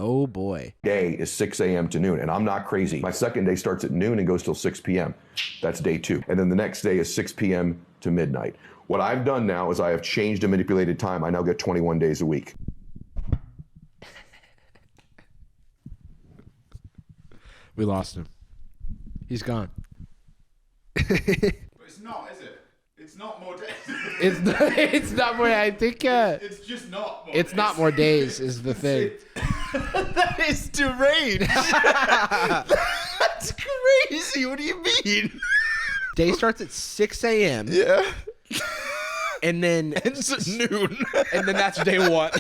Oh boy. Day is 6 a.m. to noon, and I'm not crazy. My second day starts at noon and goes till 6 p.m. That's day 2. And then the next day is 6 p.m. to midnight. What I've done now is I have changed and manipulated time. I now get 21 days a week. We lost him. He's gone. But it's not, is it? It's not more days. It's not more. I think. It's just not more It's days. not more days is the thing. That is deranged. That's crazy. What do you mean? Day starts at 6 a.m. Yeah. and then Ends at noon. and then that's day 1.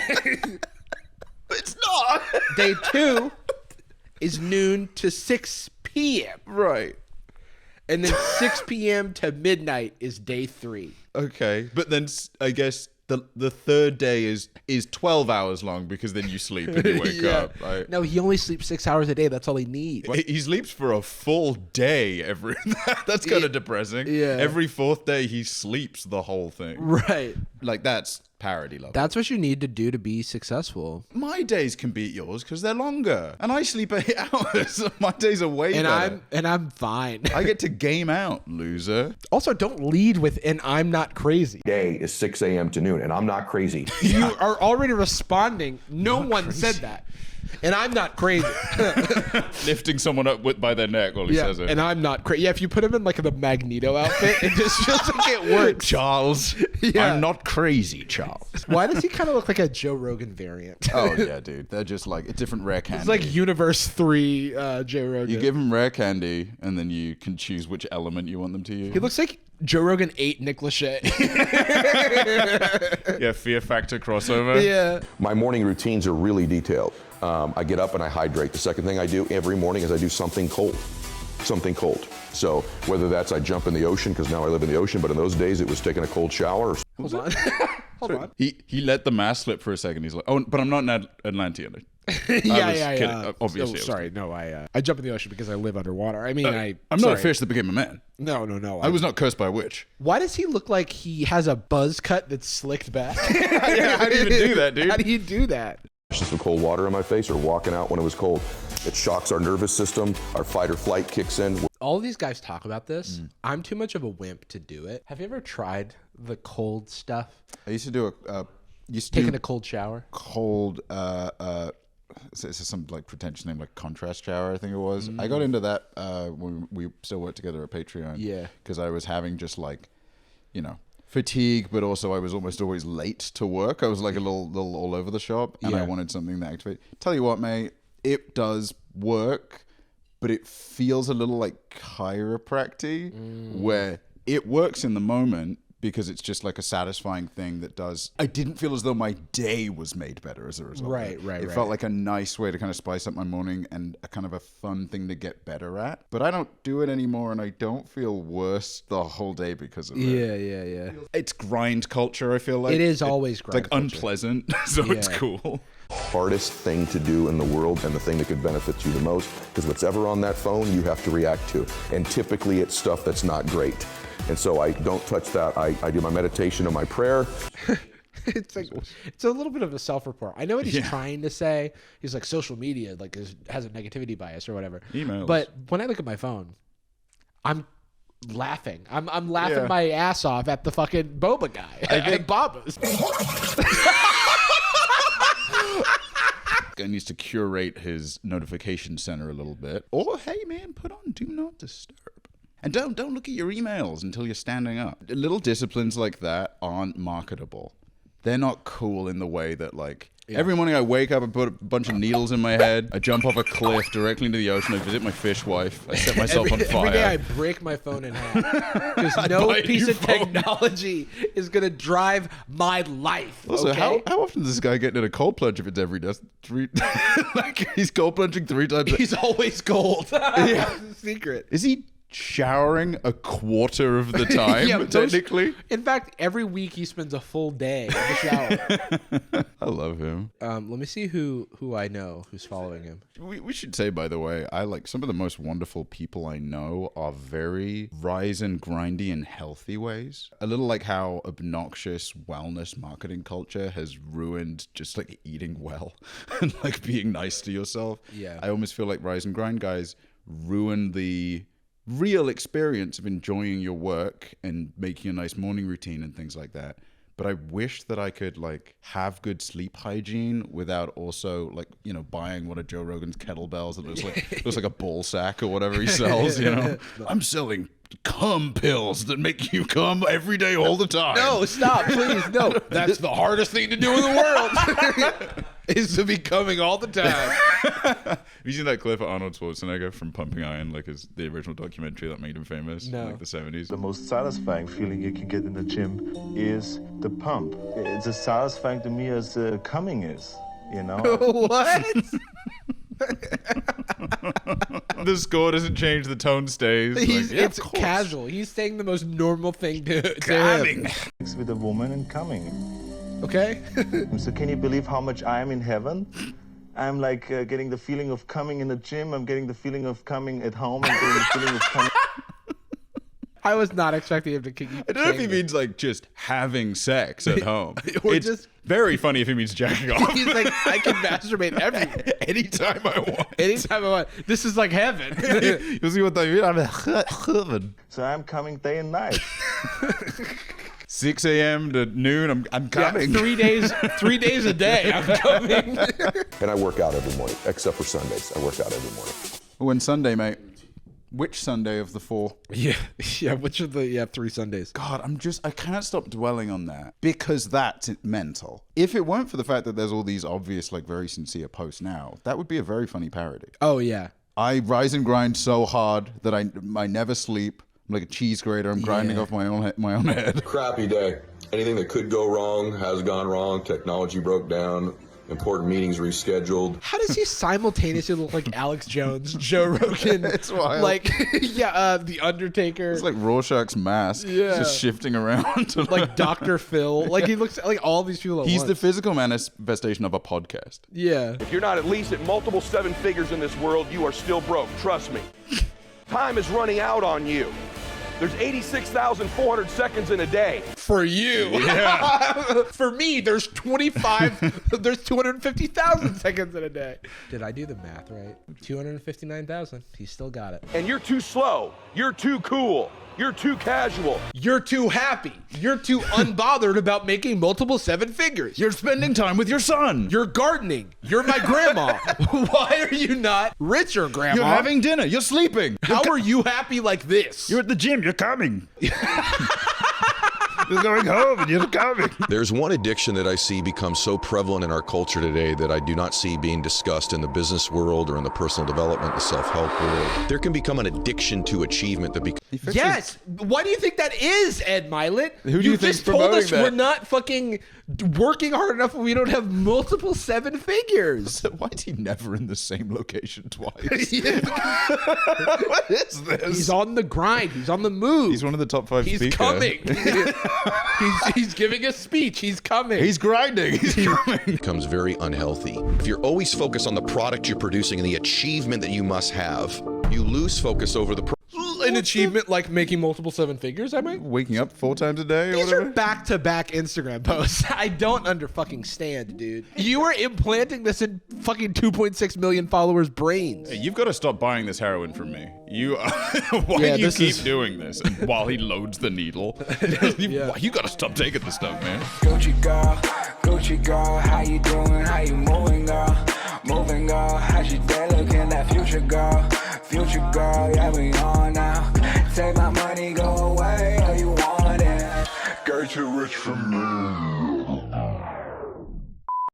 It's not. Day 2 is noon to 6 p.m. Right. And then 6 p.m. to midnight is day 3. Okay. But then I guess the third day is 12 hours long because then you sleep and you wake up. Right? No, he only sleeps 6 hours a day. That's all he needs. He sleeps for a full day every. That's kind of depressing. Yeah. Every 4th day he sleeps the whole thing. Right. Like that's parody level. That's what you need to do to be successful. My days can beat yours because they're longer, and I sleep 8 hours. My days are way better. I'm fine. I get to game out, loser. Also, don't lead with "and I'm not crazy." Day is 6 a.m. to noon, and I'm not crazy. You are already responding. No one said that. And I'm not crazy. Lifting someone up by their neck while he says it. And I'm not crazy. Yeah, if you put him in like the Magneto outfit, it just feels like it works. Charles. Yeah. I'm not crazy, Charles. Why does he kind of look like a Joe Rogan variant? Oh, yeah, dude. They're just like a different rare candy. It's like Universe 3 Joe Rogan. You give them rare candy, and then you can choose which element you want them to use. He looks like Joe Rogan ate Nick Lachey. Yeah, Fear Factor crossover. Yeah. My morning routines are really detailed. I get up and I hydrate. The second thing I do every morning is I do something cold. Something cold. So whether that's I jump in the ocean, because now I live in the ocean, but in those days it was taking a cold shower. Or Hold on. Hold on. He let the mask slip for a second. He's like, oh, but I'm not an Atlantean. Yeah. Obviously. Sorry, no, I jump in the ocean because I live underwater. I mean, I'm not a fish that became a man. No. I was not cursed by a witch. Why does he look like he has a buzz cut that's slicked back? Yeah, how do you even do that, dude? How do you do that? some cold water in my face or walking out when it was cold. It shocks our nervous system. Our fight or flight kicks in. All these guys talk about this. I'm too much of a wimp to do it. Have you ever tried the cold stuff? I used to do Taking a cold shower. Cold. It's some like pretentious name, like contrast shower, I think it was. I got into that when we still worked together at Patreon. Yeah. Because I was having just like, fatigue, but also I was almost always late to work. I was like a little all over the shop, and I wanted something that activated. Tell you what, mate, it does work, but it feels a little like chiropractic, where it works in the moment because it's just like a satisfying thing that does. I didn't feel as though my day was made better as a result. Right. It felt like a nice way to kind of spice up my morning and a kind of a fun thing to get better at. But I don't do it anymore, and I don't feel worse the whole day because of it. Yeah. It's grind culture, I feel like. It is always grind like culture. Unpleasant, so it's cool. Hardest thing to do in the world and the thing that could benefit you the most, because what's ever on that phone, you have to react to. And typically it's stuff that's not great. And so I don't touch that. I do my meditation and my prayer. It's a little bit of a self-report. I know what he's trying to say. He's like, social media has a negativity bias or whatever. Emails. But when I look at my phone, I'm laughing. I'm laughing my ass off at the fucking boba guy. At Baba's. Guy needs to curate his notification center a little bit. Or, hey man, put on Do Not Disturb. And don't look at your emails until you're standing up. Little disciplines like that aren't marketable. They're not cool in the way that, like, every morning I wake up and put a bunch of needles in my head. I jump off a cliff directly into the ocean. I visit my fish wife. I set myself on fire. Every day I break my phone in half. Because no piece of technology is going to drive my life. Also, okay? how often does this guy get in a cold plunge if it's every day? Like, he's cold plunging 3 times. He's always cold. That's the secret. Is he showering a quarter of the time, technically. In fact, every week he spends a full day in the shower. I love him. Let me see who I know who's following him. We should say, by the way, I like some of the most wonderful people I know are very rise and grindy in healthy ways. A little like how obnoxious wellness marketing culture has ruined just like eating well and like being nice to yourself. Yeah. I almost feel like rise and grind guys ruin the real experience of enjoying your work and making a nice morning routine and things like that. But I wish that I could like have good sleep hygiene without also like, you know, buying one of Joe Rogan's kettlebells that looks like a ball sack or whatever he sells, you know. I'm selling cum pills that make you cum every day all the time. No, stop, please. No. That's the hardest thing to do in the world. Is to be coming all the time. Have you seen that clip of Arnold Schwarzenegger from Pumping Iron, like the original documentary that made him famous in like the 70s? The most satisfying feeling you can get in the gym is the pump. It's as satisfying to me as coming is, you know? What? The score doesn't change, the tone stays. It's casual. He's saying the most normal thing to him. Sex with a woman and coming. Okay. So can you believe how much I am in heaven? I'm like getting the feeling of coming in the gym. I'm getting the feeling of coming at home. I'm getting the feeling of coming. I was not expecting him to keep. I don't know if he means like just having sex at home. Or it's just very funny if he means jacking off. He's like, I can masturbate anytime I want. Anytime I want. This is like heaven. You'll see what I mean. I'm heaven. So I'm coming day and night. 6 a.m. to noon, I'm coming. Yeah, 3 days a day, I'm coming. And I work out every morning, except for Sundays. I work out every morning. When Sunday, mate? Which Sunday of the 4? Yeah. Which of the 3 Sundays? God, I can't stop dwelling on that because that's mental. If it weren't for the fact that there's all these obvious, like very sincere posts now, that would be a very funny parody. Oh yeah. I rise and grind so hard that I never sleep. I'm like a cheese grater. I'm grinding off my own head. Crappy day. Anything that could go wrong has gone wrong. Technology broke down. Important meetings rescheduled. How does he simultaneously look like Alex Jones, Joe Rogan? It's wild. Like, The Undertaker. It's like Rorschach's mask, just shifting around. Like Dr. Phil. Like he looks like all these people at He's once. the physical manifestation of a podcast. Yeah. If you're not at least at multiple 7 figures in this world, you are still broke. Trust me. Time is running out on you. There's 86,400 seconds in a day. For you. Yeah. For me, there's 250,000 seconds in a day. Did I do the math right? 259,000. He still got it. And you're too slow. You're too cool. You're too casual. You're too happy. You're too unbothered about making multiple 7 figures. You're spending time with your son. You're gardening. You're my grandma. Why are you not richer, grandma? You're having dinner. You're sleeping. How are you happy like this? You're at the gym. You're coming. You're going home and you're coming. There's one addiction that I see become so prevalent in our culture today that I do not see being discussed in the business world or in the personal development, the self-help world. There can become an addiction to achievement that Yes. Why do you think that is, Ed Milet? Who do you think's just told promoting us that? we're not fucking working hard enough and we don't have multiple 7 figures. Why is he never in the same location twice? What is this? He's on the grind. He's on the move. He's one of the top 5 He's speakers. coming. he's giving a speech. He's coming. He's grinding. He's coming. becomes very unhealthy. If you're always focused on the product you're producing and the achievement that you must have, you lose focus over the an achievement like making multiple 7 figures, I might. Waking up 4 times a day or These whatever? are back-to-back Instagram posts. I don't fucking stand, dude. You are implanting this in fucking 2.6 million followers' brains. Hey, you've got to stop buying this heroin from me. Why do you keep doing this? And while he loads the needle, you got to stop taking the stuff, man. Gucci girl, how you doing? How you moving, girl? Moving, girl. How's your day looking? That future girl, yeah, we on now. Take my money, go away, all you want it. Girl, too rich for me.